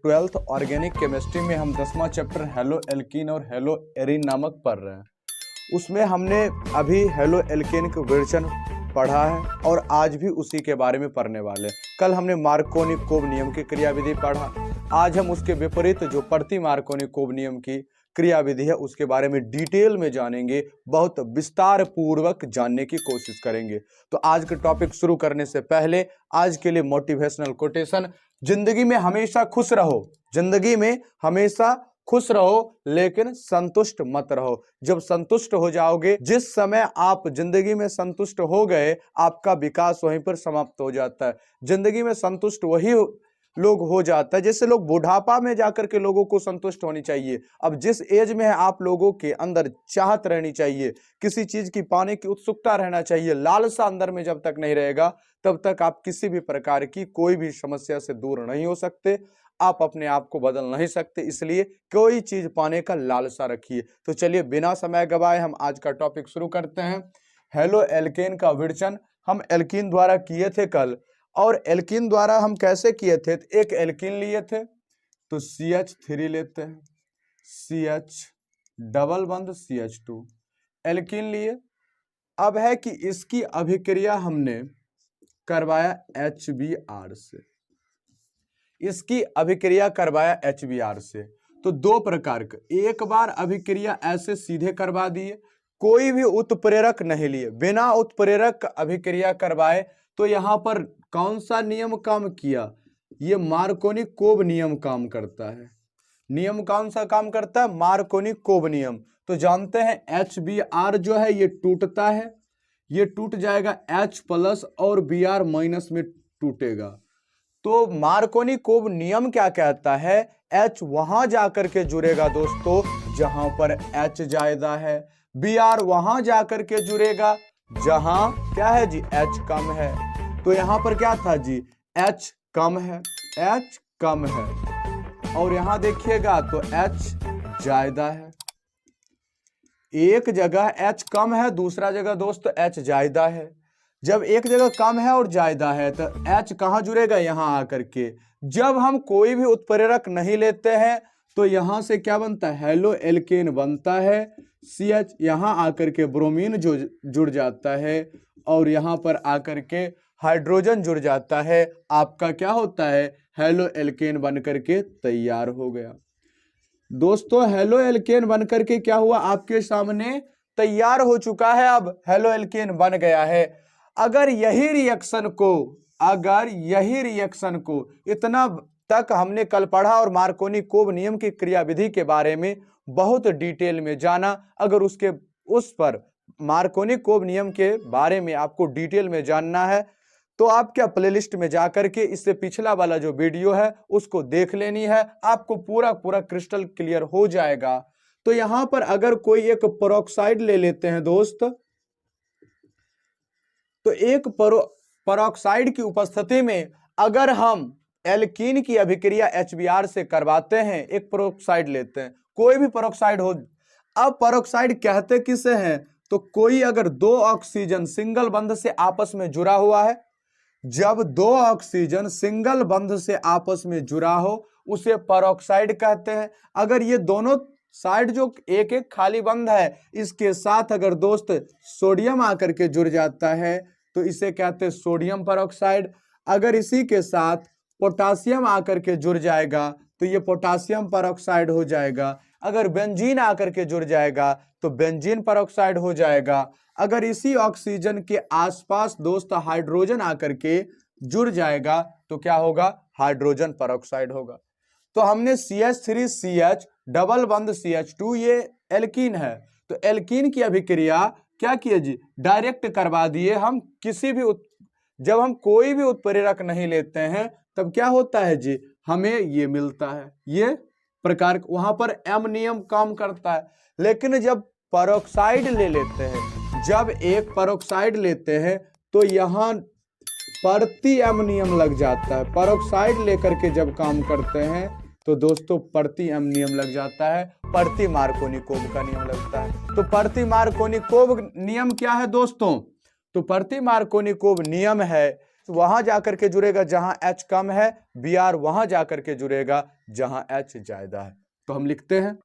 Twelfth organic chemistry में हम 10वां chapter hello alkene और हेलो एरीन नामक पढ़ रहे हैं। उसमें हमने अभी हेलो एल्केन का विवरण पढ़ा है और आज भी उसी के बारे में पढ़ने वाले हैं। कल हमने मार्कोनी-कोव नियम की क्रियाविधि पढ़ा। आज हम उसके विपरीत जो प्रति मार्कोनी-कोव नियम की क्रियाविधि है उसके बारे में डिटेल में जानेंगे, बहुत विस्तार पूर्वक जानने की कोशिश करेंगे। तो आज का टॉपिक शुरू करने से पहले आज के लिए मोटिवेशनल कोटेशन, जिंदगी में हमेशा खुश रहो, जिंदगी में हमेशा खुश रहो लेकिन संतुष्ट मत रहो। जब संतुष्ट हो जाओगे, जिस समय आप जिंदगी में संतुष्ट हो गए, आपका विकास वहीं पर समाप्त हो जाता है। जिंदगी में संतुष्ट वही लोग हो जाता है, जैसे लोग बुढ़ापा में जाकर के लोगों को संतुष्ट होनी चाहिए। अब जिस एज में है आप लोगों के अंदर चाहत रहनी चाहिए, किसी चीज की पाने की उत्सुकता रहना चाहिए, लालसा अंदर में जब तक नहीं रहेगा तब तक आप किसी भी प्रकार की कोई भी समस्या से दूर नहीं हो सकते, आप अपने आप को बदल नहीं सकते। इसलिए कोई चीज पाने का लालसा रखिए। तो चलिए बिना समय गवाए हम आज का टॉपिक शुरू करते हैं। हेलो एल्केन का विवरण हम एल्कीन द्वारा किए थे कल, और एल्कीन द्वारा हम कैसे किए थे? एक एल्कीन लिए थे तो CH3 लेते हैं, CH डबल बंद CH2 एल्कीन लिए। अब है कि इसकी अभिक्रिया हमने करवाया HBr से, इसकी अभिक्रिया करवाया HBr से। तो दो प्रकार का, एक बार अभिक्रिया ऐसे सीधे करवा दिए, कोई भी उत्प्रेरक नहीं लिए, बिना उत्प्रेरक अभिक्रिया करवाए। तो यहां पर कौन सा नियम काम किया? ये मार्कोनी-कोव नियम काम करता है। नियम कौन सा काम करता है? मार्कोनी-कोव नियम। तो जानते हैं HBr जो है ये टूटता है, ये टूट जाएगा H प्लस और Br माइनस में टूटेगा। तो मार्कोनी-कोव नियम क्या कहता है? H वहां जाकर के जुड़ेगा दोस्तों जहां पर H ज्यादा है, Br वहां जाकर के जुड़ेगा जहां क्या है जी? H कम है। तो यहां पर क्या था जी? H कम है, H कम है, और यहां देखिएगा तो H ज्यादा है। एक जगह H कम है, दूसरा जगह दोस्त H ज्यादा है। जब एक जगह कम है और ज्यादा है तो H कहाँ जुड़ेगा? यहाँ आकर के। जब हम कोई भी उत्प्रेरक नहीं लेते हैं तो यहाँ से क्या बनता है? हेलो एल्केन बनता है। CH यहाँ आकर के ब्रोमीन जो जुड़ जाता है और यहाँ पर आकर के हाइड्रोजन जुड़ जाता है। आपका क्या होता है? हेलो एल्केन बनकर के तैयार हो गया। दोस्तों हेलो एल्केन बनकर के क्या हुआ? आपके सामने तैयार हो चुका है। अब हेलो एल्केन बन गया है। अगर यही रिएक्शन को इतना तक हमने कल पढ़ा और मार्कोनी-कोव नियम की क्रियाविधि के बारे में बहुत डिटेल में जाना। अगर उस पर मार्कोनी-कोव नियम के बारे में आपको डिटेल में जानना है तो आप क्या प्लेलिस्ट में जाकर के इससे पिछला वाला जो वीडियो है उसको देख लेनी है, आपको पूरा क्रिस्टल क्लियर हो जाएगा। तो यहां पर अगर कोई एक पेरोक्साइड ले लेते हैं दोस्त, तो एक पेरोक्साइड की उपस्थिति में अगर हम एल्कीन की अभिक्रिया HBr से करवाते हैं, एक पेरोक्साइड लेते हैं, कोई भी पेरोक्साइड हो। अब पेरोक्साइड कहते किसे हैं? तो कोई अगर दो ऑक्सीजन सिंगल बंध से आपस में जुड़ा हुआ है, जब दो ऑक्सीजन सिंगल बंध से आपस में जुड़ा हो उसे पेरोक्साइड कहते हैं। अगर ये दोनों साइड जो एक एक खाली बंध है, इसके साथ अगर दोस्त सोडियम आकर के जुड़ जाता है तो इसे कहते हैं सोडियम पेरोक्साइड। अगर इसी के साथ पोटासियम आकर के जुड़ जाएगा तो ये पोटासियम पेरोक्साइड हो जाएगा। अगर बेंजीन आकर के जुड़ जाएगा तो बेंजीन पेरोक्साइड हो जाएगा। अगर इसी ऑक्सीजन के आसपास दोस्त हाइड्रोजन आकर के जुड़ जाएगा तो क्या होगा? हाइड्रोजन पेरोक्साइड होगा। तो हमने CH3CH डबल बंद CH2 ये एल्कीन है। तो एल्कीन की अभिक्रिया क्या किए जी? डायरेक्ट करवा दिए हम। जब हम कोई भी उत्प्रेरक नहीं लेते हैं तब क्या होता है जी? हमें ये मिलता है, ये प्रकार। वहां पर M नियम काम करता है। लेकिन जब पेरोक्साइड ले लेते हैं, जब एक पेरोक्साइड लेते हैं तो यहाँ प्रति M नियम लग जाता है। पेरोक्साइड लेकर के जब काम करते हैं तो दोस्तों प्रति M नियम लग जाता है, प्रति मार्कोनी-कोव का नियम लगता है। तो प्रति मार्कोनी-कोव नियम क्या है दोस्तों? तो प्रति मार्कोनी-कोव नियम है वहां जाकर के जुड़ेगा जहां H कम है, Br वहां जाकर के जुड़ेगा जहां H ज्यादा है। तो हम लिखते हैं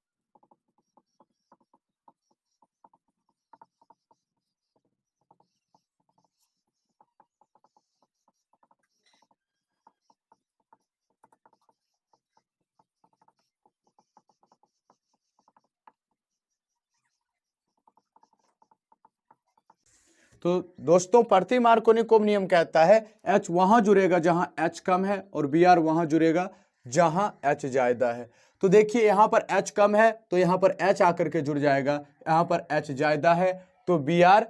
तो दोस्तों प्रति मार्कोनिक नियम कहता है H वहां जुड़ेगा जहां H कम है और Br वहां जुड़ेगा जहां H ज्यादा है। तो देखिए यहां पर H कम है तो यहां पर H आकर के जुड़ जाएगा, यहां पर H ज्यादा है तो Br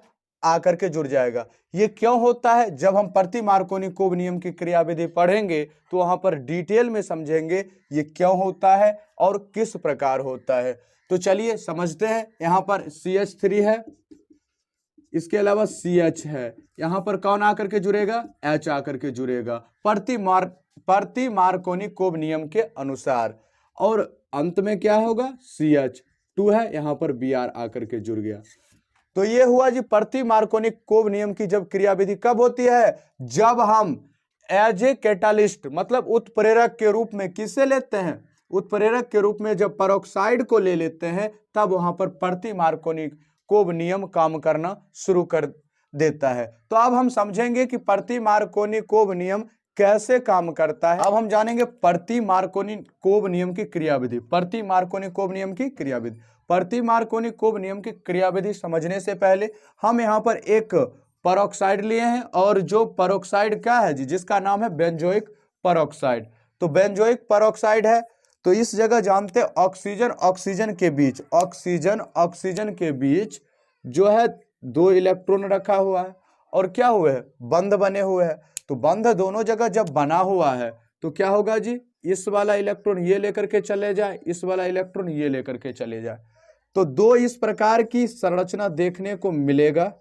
आकर के जुड़ जाएगा। ये क्यों होता है? जब हम प्रति मार्कोनिक नियम की क्रियाविधि पढ़ेंगे तो वहां पर डिटेल में समझेंगे ये क्यों होता है और किस प्रकार होता है। तो चलिए समझते हैं। यहां पर CH3 है, इसके अलावा CH है, यहां पर कौन आकर के जुड़ेगा? H आकर के जुड़ेगा प्रति मार्कोनिक नियम के अनुसार। और अंत में क्या होगा? CH2 है, यहां पर Br आकर के जुड़ गया। तो ये हुआ जी प्रति मार्कोनिक नियम की जब क्रियाविधि कब होती है? जब हम एज ए कैटालिस्ट मतलब उत्प्रेरक के रूप में किसे लेते हैं? उत्प्रेरक के रूप में जब पेरोक्साइड को ले लेते हैं तब वहां पर प्रति मार्कोनिक नियम काम करना शुरू कर देता है। तो अब हम समझेंगे कि प्रति मार्कोनिक नियम कैसे काम करता है। अब हम जानेंगे प्रति मार्कोनिक नियम की क्रियाविधि। प्रति मार्कोनिक नियम की क्रियाविधि, प्रति मार्कोनिक नियम की क्रियाविधि समझने से पहले हम यहाँ पर एक पेरोक्साइड लिए हैं और जो पेरोक्साइड क्या है जी? जिसका नाम है बेंजोइक पेरोक्साइड। तो बेंजोइक पेरोक्साइड है तो इस जगह जानते हैं ऑक्सीजन ऑक्सीजन के बीच, ऑक्सीजन ऑक्सीजन के बीच जो है 2 इलेक्ट्रॉन रखा हुआ है और क्या हुए है? बंध बने हुए हैं। तो बंध दोनों जगह जब बना हुआ है तो क्या होगा जी? इस वाला इलेक्ट्रॉन ये लेकर के चले जाए, इस वाला इलेक्ट्रॉन ये लेकर के चले जाए। तो 2 इस प्रकार की संरचना देखने को मिलेगा,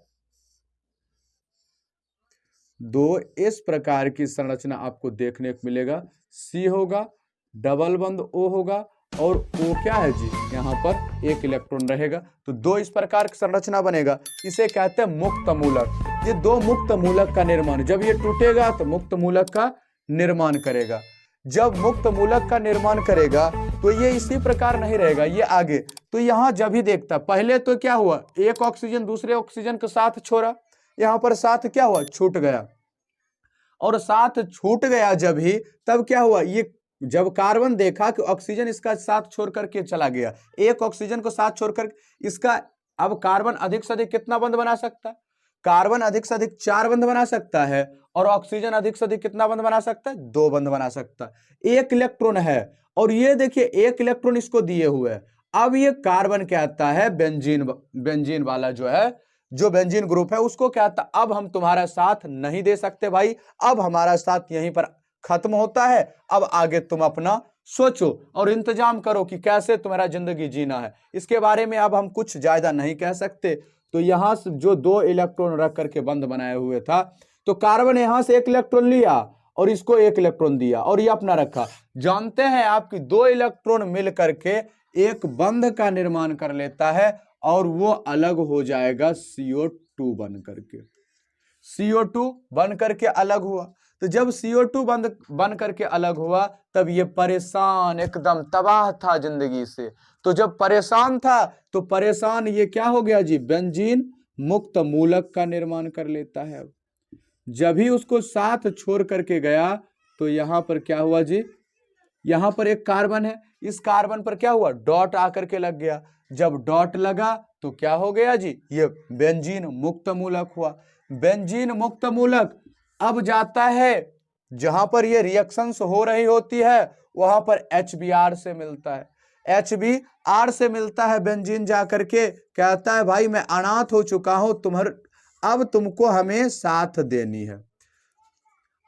2 इस प्रकार की संरचना आपको देखने को मिलेगा। C होगा, डबल बंध O होगा और O क्या है जी? यहाँ पर 1 इलेक्ट्रॉन रहेगा। तो 2 इस प्रकार की संरचना बनेगा, इसे कहते हैं मुक्त मूलक। ये 2 मुक्त मूलक का निर्माण, जब ये टूटेगा तो मुक्त मूलक का निर्माण करेगा। जब मुक्त मूलक का निर्माण करेगा तो ये इसी प्रकार नहीं रहेगा, ये आगे। तो यहाँ जब ही देखता, पहले तो क्या हुआ? एक ऑक्सीजन दूसरे ऑक्सीजन के साथ छोड़ा, यहाँ पर साथ क्या हुआ? छूट गया। और साथ छूट गया जब ही, तब क्या हुआ? ये जब कार्बन देखा कि ऑक्सीजन इसका साथ छोड़ करके चला गया, एक ऑक्सीजन को साथ छोड़कर इसका, अब कार्बन अधिक से अधिक कितना बंध बना सकता है? कार्बन अधिक से अधिक 4 बंध बना सकता है और ऑक्सीजन अधिक से अधिक कितना बंध बना सकता है? 2 बंध बना सकता है। 1 इलेक्ट्रॉन है और ये देखिए 1 इलेक्ट्रॉन इसको दिए हुए है। अब ये कार्बन कहता है बेंजीन वाला जो है, जो बेंजीन ग्रुप है उसको कहता, अब हम तुम्हारा साथ नहीं दे सकते भाई, अब हमारा साथ यहीं पर खत्म होता है, अब आगे तुम अपना सोचो और इंतजाम करो कि कैसे तुम्हारा जिंदगी जीना है। इसके बारे में अब हम कुछ ज्यादा नहीं कह सकते। तो यहां से जो 2 इलेक्ट्रॉन रख करके बंध बनाए हुए था, तो कार्बन यहां से 1 इलेक्ट्रॉन लिया और इसको 1 इलेक्ट्रॉन दिया और ये अपना रखा। जानते हैं आपकी 2 इलेक्ट्रॉन मिल करके एक बंध का निर्माण कर लेता है और वो अलग हो जाएगा CO2 बन करके। CO2 बन करके अलग हुआ। तो जब CO2 बन करके अलग हुआ तब ये परेशान, एकदम तबाह था जिंदगी से। तो जब परेशान था तो परेशान ये क्या हो गया जी? बेंजीन मुक्त मूलक का निर्माण कर लेता है। जब ही उसको साथ छोड़ करके गया तो यहां पर क्या हुआ जी? यहां पर एक कार्बन है, इस कार्बन पर क्या हुआ? डॉट आकर के लग गया। जब डॉट लगा तो क्या हो गया जी? ये बेंजीन मुक्त मूलक हुआ। बेंजीन मुक्त मूलक अब जाता है जहां पर ये रिएक्शंस हो रही होती है वहां पर HBr से मिलता है। HBr से मिलता है बेंजीन, जाकर के कहता है भाई मैं अनाथ हो चुका हूं, अब तुमको हमें साथ देनी है,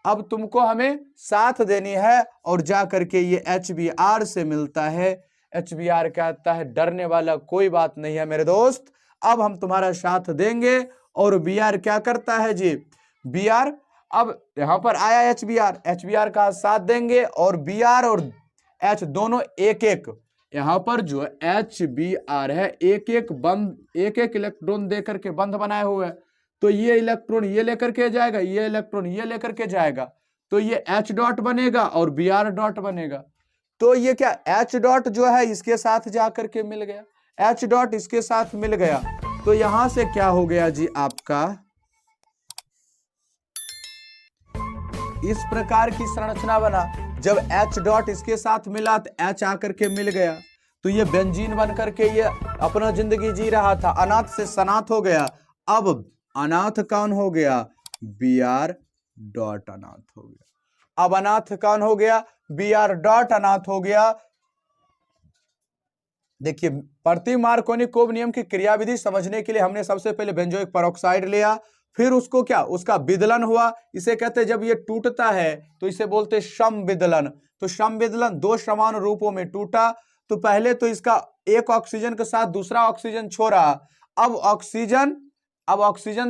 अब तुमको हमें साथ देनी है। और जाकर के ये HBr से मिलता है। HBr कहता है डरने वाला कोई बात नहीं है मेरे दोस्त, अब हम तुम्हारा साथ देंगे। और Br क्या करता है जी? Br अब यहां पर आया HBr का साथ देंगे और Br और H दोनों एक एक, यहां पर जो HBr है एक एक इलेक्ट्रॉन दे करके बंध बनाए हुए है। तो ये इलेक्ट्रॉन ये लेकर के जाएगा, ये इलेक्ट्रॉन ये लेकर के जाएगा, तो ये H डॉट बनेगा और Br डॉट बनेगा। तो ये क्या H डॉट जो है इसके साथ जाकर के मिल गया, H डॉट इसके साथ मिल गया, तो यहां से क्या हो गया जी आपका इस प्रकार की संरचना बना। जब H डॉट इसके साथ मिला तो H आकर के मिल गया, तो ये बेंजीन बन करके ये अपना जिंदगी जी रहा था, अनाथ से सनाथ हो गया। अब अनाथ कौन हो गया, Br डॉट अनाथ हो गया। अब अनाथ कौन हो गया, Br डॉट अनाथ हो गया। देखिए प्रति मार्कोनी कोब नियम की क्रियाविधि समझने के लिए हमने सबसे पहले बेंजोइक पेरोक्साइड लिया, फिर उसको क्या उसका विदलन हुआ। इसे कहते हैं जब ये टूटता है तो इसे बोलते हैं समविदलन। तो समविदलन दो समान रूपों में टूटा, तो पहले तो इसका एक ऑक्सीजन के साथ दूसरा ऑक्सीजन छोड़ा। अब ऑक्सीजन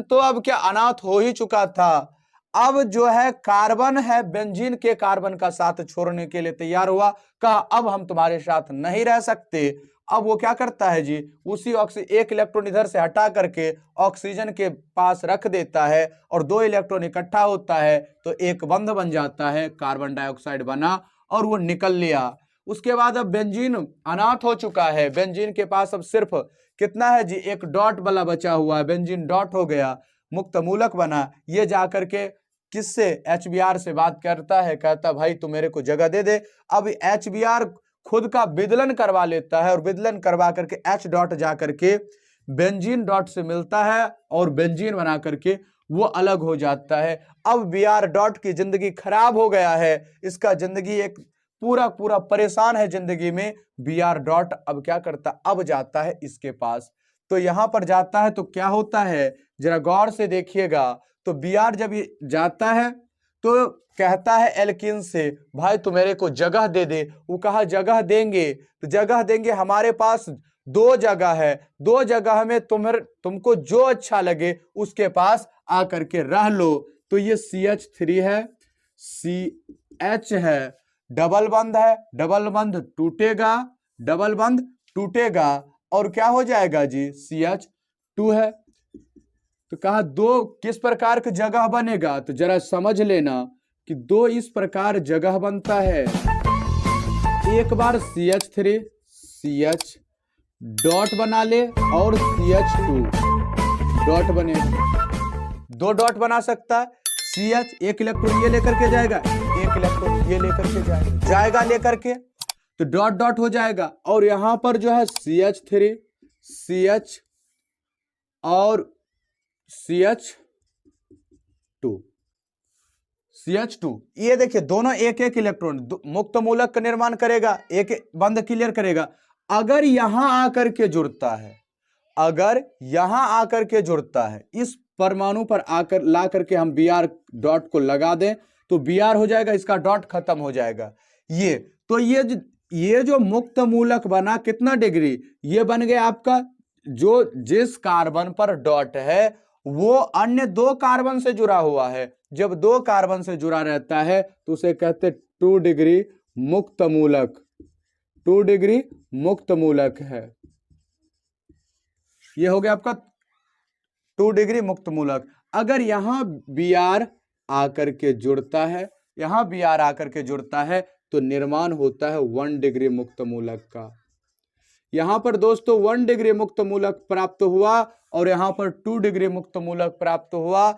तो अब क्या अनाथ हो ही चुका था। अब जो है कार्बन है बेंजीन के कार्बन का साथ छोड़ने के लिए तैयार हुआ, कहा अब हम तुम्हारे साथ नहीं रह सकते। अब वो क्या करता है जी, उसी एक इलेक्ट्रॉन इधर से हटा करके ऑक्सीजन के पास रख देता है और दो इलेक्ट्रॉन इकट्ठा होता है तो एक बंध बन जाता है, कार्बन डाइऑक्साइड बना और वो निकल लिया। उसके बाद अब बेंजीन अनाथ हो चुका है, बेंजीन के पास अब सिर्फ कितना है जी, एक डॉट वाला बचा हुआ है, बेंजीन डॉट हो गया, मुक्त मूलक बना। ये जाकर के किससे, HBr से बात करता है, कहता भाई तू मेरे को जगह दे दे। अब HBr खुद का विदलन करवा लेता है और विदलन करवा करके H डॉट जा करके बेंजीन डॉट से मिलता है और बेंजीन बना करके वो अलग हो जाता है। अब Br डॉट की जिंदगी खराब हो गया है, इसका जिंदगी एक पूरा परेशान है जिंदगी में। Br डॉट अब क्या करता, अब जाता है इसके पास, तो यहां पर जाता है तो क्या होता है जरा गौर से देखिएगा। तो Br जब ये जाता है तो कहता है एल्किन से भाई तू मेरे को जगह दे दे। वो कहा जगह देंगे, तो जगह देंगे, हमारे पास दो जगह है, दो जगह में तुमको जो अच्छा लगे उसके पास आकर के रह लो। तो ये CH3 है, CH है, डबल बंध है, डबल बंध टूटेगा, डबल बंध टूटेगा और क्या हो जाएगा जी, CH2 है। तो कहा दो किस प्रकार की जगह बनेगा, तो जरा समझ लेना कि दो इस प्रकार जगह बनता है। एक बार CH3 CH डॉट बना ले और CH2 डॉट बनेगा, दो डॉट बना सकता है। CH एक इलेक्ट्रॉन ये लेकर के जाएगा, एक इलेक्ट्रॉन ये लेकर के जाएगा लेकर के, तो डॉट डॉट हो जाएगा। और यहां पर जो है CH3 CH और CH2 ये देखिए दोनों एक एक इलेक्ट्रॉन मुक्त मूलक का निर्माण करेगा, एक बंध क्लियर करेगा। अगर यहां आकर के जुड़ता है, अगर यहां आकर के जुड़ता है, इस परमाणु पर आकर ला करके हम Br डॉट को लगा दें तो Br हो जाएगा, इसका डॉट खत्म हो जाएगा। ये तो ये जो मुक्त मूलक बना कितना डिग्री, ये बन गया आपका, जो जिस कार्बन पर डॉट है वो अन्य दो कार्बन से जुड़ा हुआ है। जब दो कार्बन से जुड़ा रहता है तो उसे कहते 2 डिग्री मुक्त मूलक, 2 डिग्री मुक्त मूलक है। ये हो गया आपका 2 डिग्री मुक्त मूलक। अगर यहां Br आकर के जुड़ता है, यहां Br आकर के जुड़ता है तो निर्माण होता है 1 डिग्री मुक्त मूलक का। यहां पर दोस्तों 1 डिग्री मुक्त मूलक प्राप्त हुआ और यहां पर 2 डिग्री मुक्त मूलक प्राप्त हुआ।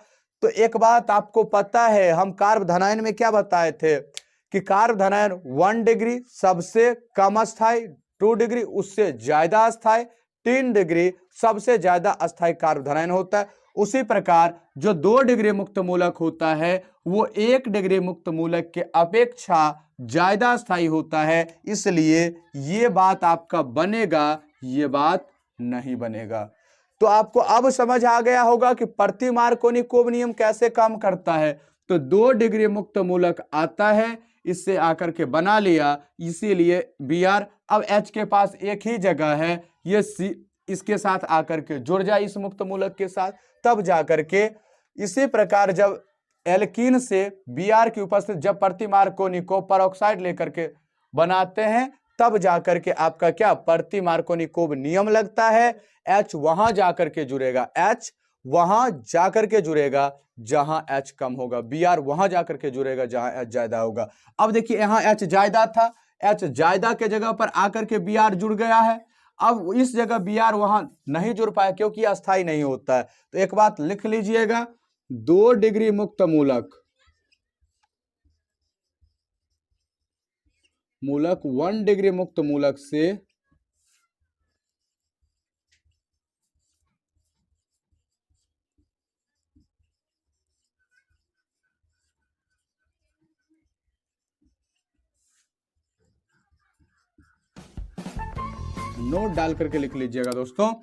तो एक बात आपको पता है, हम कार्बोधनायन में क्या बताए थे कि कार्बोधनायन 1 डिग्री सबसे कम अस्थायी, 2 डिग्री उससे ज्यादा अस्थायी, 3 डिग्री सबसे ज्यादा अस्थायी कार्बोधनायन होता है। उसी प्रकार जो 2 डिग्री मुक्त मूलक होता है वो 1 डिग्री मुक्त मूलक के अपेक्षा ज्यादा स्थायी होता है। इसलिए ये बात आपका बनेगा, ये बात नहीं बनेगा। तो आपको अब समझ आ गया होगा कि प्रति मार्कोनी कोब नियम कैसे काम करता है। तो 2 डिग्री मुक्त मूलक आता है, इससे आकर के बना लिया, इसीलिए Br अब H के पास एक ही जगह है, ये C इसके साथ आकर के जुड़ जाए इस मुक्त मूलक के साथ, तब जाकर के इसी प्रकार जब एल्कीन से Br की उपस्थिति जब प्रति मार्कोनी को पेरोक्साइड लेकर के बनाते हैं तब जाकर के आपका क्या प्रति मार्कोनी कोब नियम लगता है। H वहां जाकर के जुड़ेगा, H वहां जाकर के जुड़ेगा जहां H कम होगा, Br वहां जाकर के जुड़ेगा जहां H ज्यादा होगा। अब देखिए यहां H ज्यादा था, H ज्यादा के जगह पर आकर के Br जुड़ गया है। अब इस जगह Br वहां नहीं जुड़ पाया क्योंकि अस्थाई नहीं होता है। तो एक बात लिख लीजिएगा, 2 डिग्री मुक्त मूलक 1 डिग्री मुक्त मूलक से नोट डाल करके लिख लीजिएगा दोस्तों।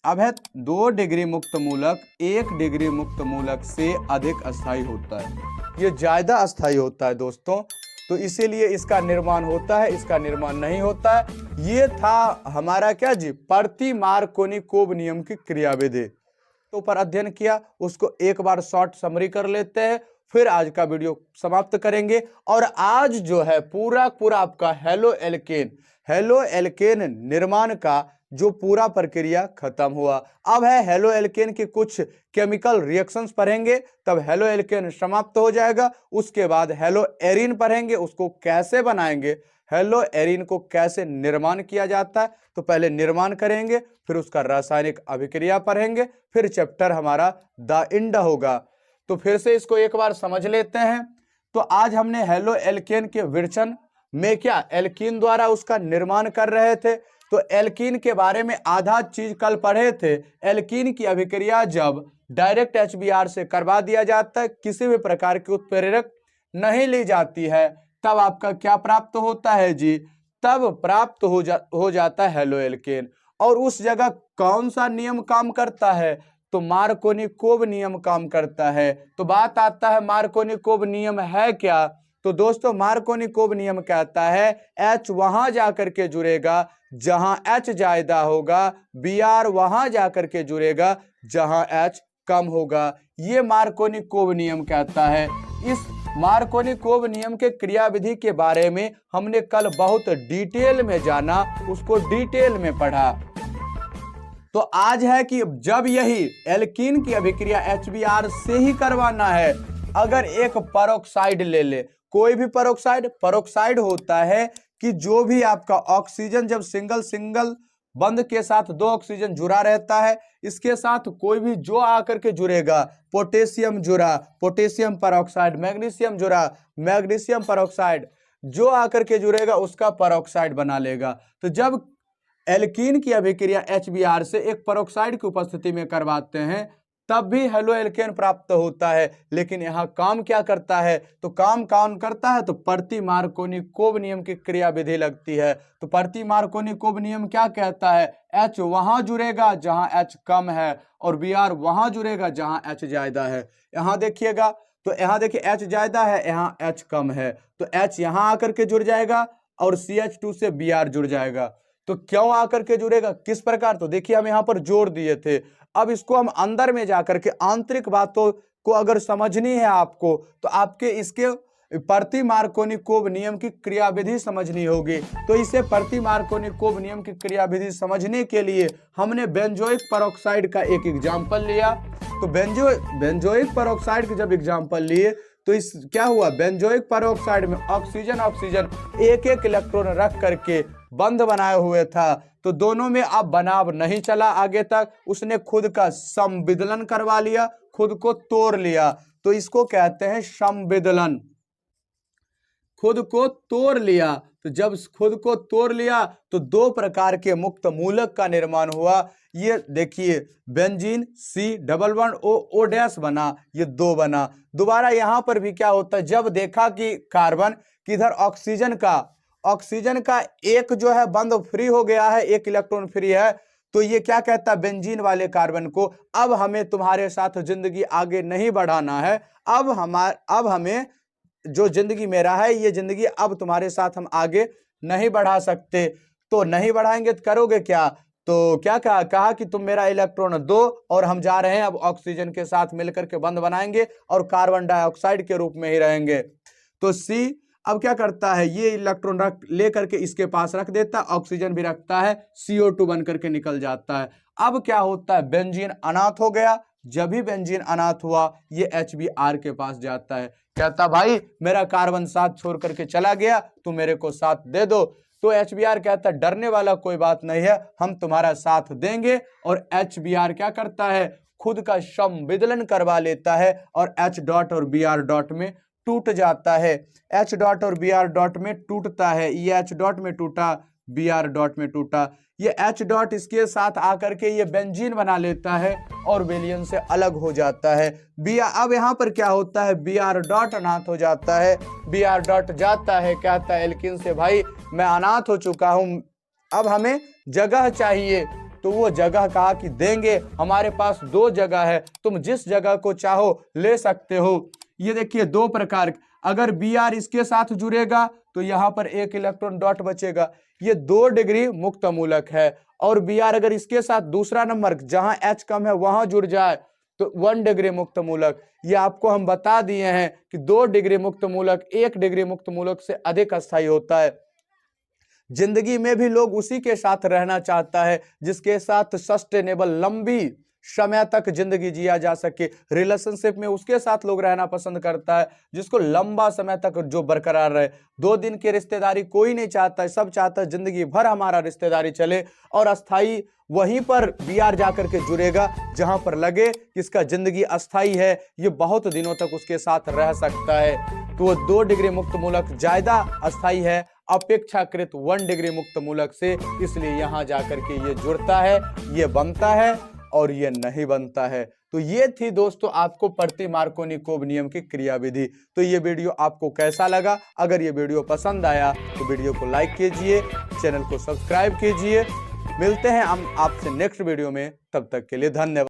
अब है 2 डिग्री मुक्त मूलक 1 डिग्री मुक्त मूलक से अधिक अस्थाई होता है, ये ज्यादा अस्थाई होता है दोस्तों, तो इसीलिए इसका निर्माण होता है, इसका निर्माण नहीं होता है। ये था हमारा क्या जी, प्रति मार्कोनिकोव नियम की क्रियाविधि। तो ऊपर अध्ययन किया, उसको एक बार शॉर्ट समरी कर लेते हैं, फिर आज का वीडियो समाप्त करेंगे। और आज जो है पूरा आपका हेलो एल्केन निर्माण का जो पूरा प्रक्रिया खत्म हुआ। अब है हेलो एल्केन के कुछ केमिकल रिएक्शंस पढ़ेंगे, तब हेलो एल्केन समाप्त हो जाएगा। उसके बाद हेलो एरीन पढ़ेंगे, उसको कैसे बनाएंगे, हेलो एरीन को कैसे निर्माण किया जाता है। तो पहले निर्माण करेंगे, फिर उसका रासायनिक अभिक्रिया पढ़ेंगे, फिर चैप्टर हमारा द एंड होगा। तो फिर से इसको एक बार समझ लेते हैं। तो आज हमने हेलो एल्केन के विरचन में क्या एल्कीन द्वारा उसका निर्माण कर रहे थे। तो एल्कीन के बारे में आधा चीज कल पढ़े थे। एल्कीन की अभिक्रिया जब डायरेक्ट HBr से करवा दिया जाता है, किसी भी प्रकार की उत्प्रेरक नहीं ली जाती है, तब आपका क्या प्राप्त होता है जी, तब प्राप्त हो जाता है हेलो एल्केन। और उस जगह कौन सा नियम काम करता है, तो मार्कोनिकोव नियम काम करता है। तो बात आता है मार्कोनिकोव नियम है क्या। तो दोस्तों मार्कोनिकोव नियम कहता है H वहां जाकर के जुड़ेगा जहां H ज्यादा होगा, Br वहां जाकर के जुड़ेगा जहां H कम होगा। ये मार्कोनिकोव नियम कहता है। इस मार्कोनिकोव नियम के क्रियाविधि के बारे में हमने कल बहुत डिटेल में जाना, उसको डिटेल में पढ़ा। तो आज है कि जब यही एल्कीन की अभिक्रिया HBr से ही करवाना है, अगर एक पेरोक्साइड ले ले, कोई भी पेरोक्साइड होता है कि जो भी आपका ऑक्सीजन जब सिंगल बंध के साथ 2 ऑक्सीजन जुड़ा रहता है, इसके साथ कोई भी जो आकर के जुड़ेगा, पोटेशियम जुड़ा पोटेशियम पेरोक्साइड, मैग्नीशियम जुड़ा मैग्नीशियम पेरोक्साइड, जो आकर के जुड़ेगा उसका पेरोक्साइड बना लेगा। तो जब एल्कीन की अभिक्रिया HBr से एक पेरोक्साइड की उपस्थिति में करवाते हैं, तब भी हेलो एल्केन प्राप्त होता है। लेकिन यहाँ काम क्या करता है, तो काम कौन करता है, तो प्रति मार्कोनिकोव नियम की क्रियाविधि लगती है। तो प्रति मार्कोनिकोव नियम क्या कहता है, H वहां जुड़ेगा जहां H कम है और Br वहां जुड़ेगा जहां H ज्यादा है। यहाँ देखिएगा, तो यहाँ देखिए H ज्यादा है, यहाँ H कम है, तो H यहाँ आकर के जुड़ जाएगा और CH2 से Br जुड़ जाएगा। तो क्यों आकर के जुड़ेगा, किस प्रकार, तो देखिए हम यहाँ पर जोड़ दिए थे। अब इसको हम अंदर में जाकर के आंतरिक बातों को अगर समझनी है आपको, तो आपके इसके प्रति मार्कोनिकोव नियम की क्रियाविधि समझनी होगी। तो इसे प्रति मार्कोनिकोव नियम की क्रियाविधि समझने के लिए हमने बेंजोइक पेरोक्साइड का एक एग्जाम्पल लिया। तो बेंजोइक पेरोक्साइड के जब एग्जाम्पल लिए तो इस क्या हुआ, बेंजोइक पेरोक्साइड में ऑक्सीजन एक इलेक्ट्रॉन रख करके बंध बनाए हुए था। तो दोनों में अब बनाव नहीं चला आगे तक, उसने खुद का संविदलन करवा लिया, खुद को तोड़ लिया। तो इसको कहते हैं संविदलन, खुद को तोड़ लिया। तो जब खुद को तोड़ लिया तो 2 प्रकार के मुक्त मूलक का निर्माण हुआ। ये देखिए बेंजीन C++O बना, ये 2 बना। दोबारा यहां पर भी क्या होता है, जब देखा कि कार्बन किधर ऑक्सीजन का एक जो है बंध फ्री हो गया है, 1 इलेक्ट्रॉन फ्री है, तो ये क्या कहता है बेंजीन वाले कार्बन को, अब हमें तुम्हारे साथ जिंदगी आगे नहीं बढ़ाना है, अब हमें जो जिंदगी मेरा है ये जिंदगी अब तुम्हारे साथ हम आगे नहीं बढ़ा सकते। तो नहीं बढ़ाएंगे तो करोगे क्या, तो क्या कहा कि तुम मेरा इलेक्ट्रॉन दो और हम जा रहे हैं अब ऑक्सीजन के साथ मिलकर के बंध बनाएंगे और कार्बन डाइऑक्साइड के रूप में ही रहेंगे। तो C अब क्या करता है, ये इलेक्ट्रॉन ले करके इसके पास रख देता है, ऑक्सीजन भी रखता है, CO2 बन करके निकल जाता है। अब क्या होता है, बेंजीन अनाथ हो गया, जब भी बेंजीन अनाथ हुआ ये HBr के पास जाता है, कहता भाई मेरा कार्बन साथ छोड़ करके चला गया, तू मेरे को साथ दे दो। तो HBr कहता डरने वाला कोई बात नहीं है, हम तुम्हारा साथ देंगे। और HBr क्या करता है, खुद का संविदलन करवा लेता है और H डॉट और Br डॉट में टूट जाता है। H डॉट और Br डॉट में टूटता है, ये H डॉट में टूटा, Br डॉट में टूटा, ये H डॉट इसके साथ आकर के ये बेंजीन बना लेता है और बेरिलियम से अलग हो जाता है। अब यहाँ पर क्या होता है, Br डॉट अनाथ हो जाता है। Br डॉट जाता है, कहता है एल्किन से भाई मैं अनाथ हो चुका हूँ, अब हमें जगह चाहिए। तो वो जगह कहा कि देंगे, हमारे पास 2 जगह है, तुम जिस जगह को चाहो ले सकते हो। ये देखिए 2 प्रकार, अगर Br इसके साथ जुड़ेगा तो यहाँ पर 1 इलेक्ट्रॉन डॉट बचेगा, ये 2 डिग्री मुक्त मूलक है। और Br अगर इसके साथ दूसरा नंबर जहां H कम है वहां जुड़ जाए तो 1 डिग्री मुक्त मूलक। ये आपको हम बता दिए हैं कि 2 डिग्री मुक्त मूलक 1 डिग्री मुक्त मूलक से अधिक अस्थायी होता है। जिंदगी में भी लोग उसी के साथ रहना चाहता है जिसके साथ सस्टेनेबल लंबी समय तक जिंदगी जिया जा सके। रिलेशनशिप में उसके साथ लोग रहना पसंद करता है जिसको लंबा समय तक जो बरकरार रहे। 2 दिन की रिश्तेदारी कोई नहीं चाहता है, सब चाहता है जिंदगी भर हमारा रिश्तेदारी चले। और अस्थाई वहीं पर Br जाकर के जुड़ेगा जहां पर लगे कि इसका जिंदगी अस्थाई है, ये बहुत दिनों तक उसके साथ रह सकता है। तो वो 2 डिग्री मुक्त मूलक ज्यादा अस्थाई है अपेक्षाकृत 1 डिग्री मुक्त मूलक से, इसलिए यहां जाकर के ये जुड़ता है, ये बनता है और ये नहीं बनता है। तो ये थी दोस्तों आपको प्रति मार्कोनी-कोव नियम की क्रियाविधि। तो ये वीडियो आपको कैसा लगा? अगर ये वीडियो पसंद आया तो वीडियो को लाइक कीजिए, चैनल को सब्सक्राइब कीजिए। मिलते हैं हम आपसे नेक्स्ट वीडियो में, तब तक के लिए धन्यवाद।